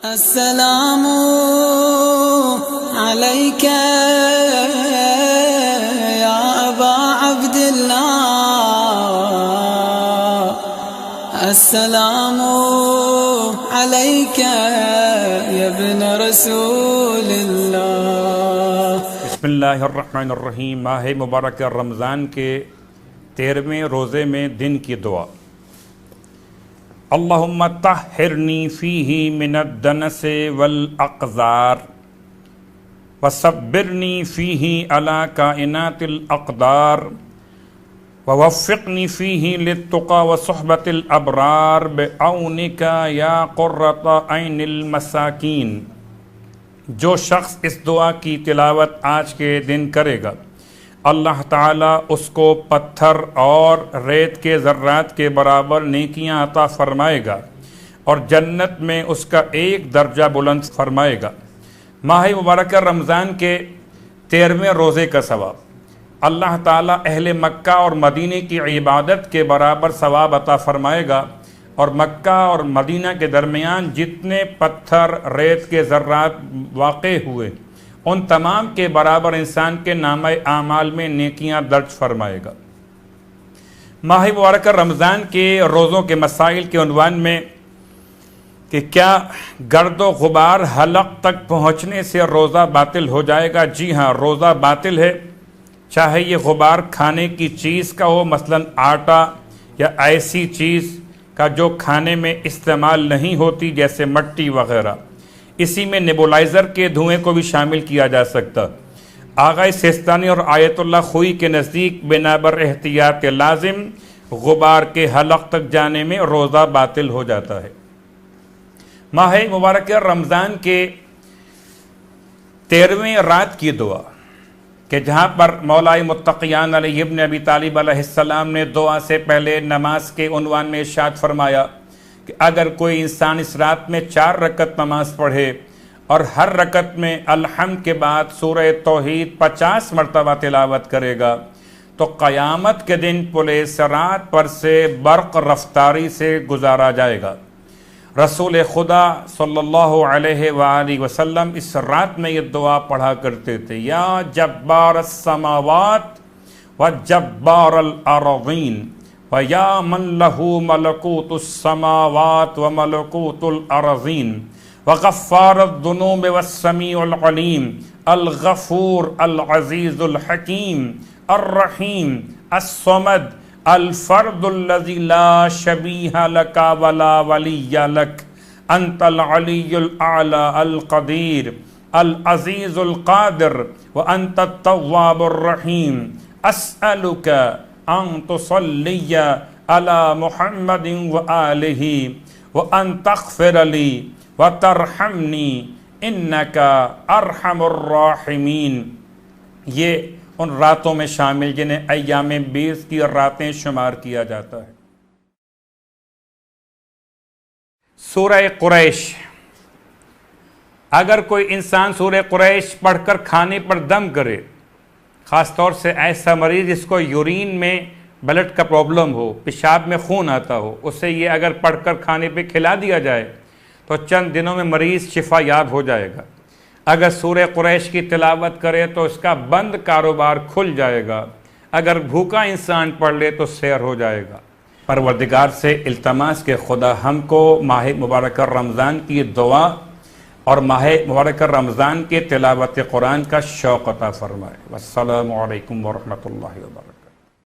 السلام عليك يا أبا عبد الله، السلام عليك يا ابن رسول الله۔ بسم اللہ الرحمن الرحیم۔ ماہ مبارک رمضان کے 13ویں روزے میں دن کی دعا۔ اللہم طہرنی فیہ من الدنس والاقذار وصبرنی فیہ علی کائنات الاقدار ووفقنی فیہ للتقى وصحبت الابرار بعونک یا قرۃ عین المساکین۔ جو شخص اس دعا کی تلاوت آج کے دن کرے گا، اللہ تعالیٰ اس کو پتھر اور ریت کے ذرات کے برابر نیکیاں عطا فرمائے گا اور جنت میں اس کا ایک درجہ بلند فرمائے گا۔ ماہ مبارکہ رمضان کے 13ویں روزے کا ثواب اللہ تعالیٰ اہل مکہ اور مدینہ کی عبادت کے برابر ثواب عطا فرمائے گا، اور مکہ اور مدینہ کے درمیان جتنے پتھر ریت کے ذرات واقع ہوئے ان تمام کے برابر انسان کے نامہ اعمال میں نیکیاں درج فرمائے گا۔ ماہ مبارکہ رمضان کے روزوں کے مسائل کے عنوان میں کہ کیا گرد و غبار حلق تک پہنچنے سے روزہ باطل ہو جائے گا؟ جی ہاں، روزہ باطل ہے، چاہے یہ غبار کھانے کی چیز کا ہو، مثلا آٹا یا ایسی چیز کا جو کھانے میں استعمال نہیں ہوتی جیسے مٹی وغیرہ۔ اسی میں نیبولائزر کے دھوئیں کو بھی شامل کیا جا سکتا۔ آغا سیستانی اور آیت اللہ خوئی کے نزدیک بنا بر احتیاط لازم غبار کے حلق تک جانے میں روزہ باطل ہو جاتا ہے۔ ماہ مبارک رمضان کے 13ویں رات کی دعا کہ جہاں پر مولا متقیان علی ابن ابی طالب علیہ السلام نے دعا سے پہلے نماز کے عنوان میں ارشاد فرمایا کہ اگر کوئی انسان اس رات میں 4 رکعت نماز پڑھے اور ہر رکعت میں الحمد کے بعد سورہ توحید 50 مرتبہ تلاوت کرے گا تو قیامت کے دن پلے صراط پر سے برق رفتاری سے گزارا جائے گا۔ رسول خدا صلی اللہ علیہ وآلہ وسلم اس رات میں یہ دعا پڑھا کرتے تھے، یا جبار السماوات و جبار الارضین وَيَا مَنْ لَهُ مَلَكُوتُ السَّمَاوَاتِ وَمَلَكُوتُ الْأَرْضِينَ وَغَفَّارَ الذُّنُوبِ وَالسَّمِيعُ الْعَلِيمُ الْغَفُورُ الْعَزِيزُ الْحَكِيمُ الرَّحِيمُ الصَّمَدُ الْفَرْدُ الَّذِي لَا شَبِيهَ لَكَ وَلَا وَلِيَّ لَكَ أَنْتَ الْعَلِيُّ الْأَعْلَى الْقَدِيرُ الْعَزِيزُ الْقَادِرُ وَأَنْتَ التَّوَّابُ الرَّحِيمُ أَسْأَلُكَ ان تصلی علی محمد وآلہ وان تغفر لی وترحمنی انک ارحم الراحمین۔ یہ ان راتوں میں شامل جنہیں ایام 20 کی راتیں شمار کیا جاتا ہے۔ سورہ قریش، اگر کوئی انسان سورہ قریش پڑھ کر کھانے پر دم کرے، خاص طور سے ایسا مریض جس کو یورین میں بلڈ کا پرابلم ہو، پیشاب میں خون آتا ہو، اسے یہ اگر پڑھ کر کھانے پہ کھلا دیا جائے تو چند دنوں میں مریض شفا یاب ہو جائے گا۔ اگر سورہ قریش کی تلاوت کرے تو اس کا بند کاروبار کھل جائے گا، اگر بھوکا انسان پڑھ لے تو سیر ہو جائے گا۔ پروردگار سے التماس کہ خدا ہم کو ماہ مبارکہ رمضان کی دعا اور ماہ مبارک رمضان کے تلاوت قرآن کا شوق عطا فرمائے۔ والسلام علیکم ورحمۃ اللہ وبرکاتہ۔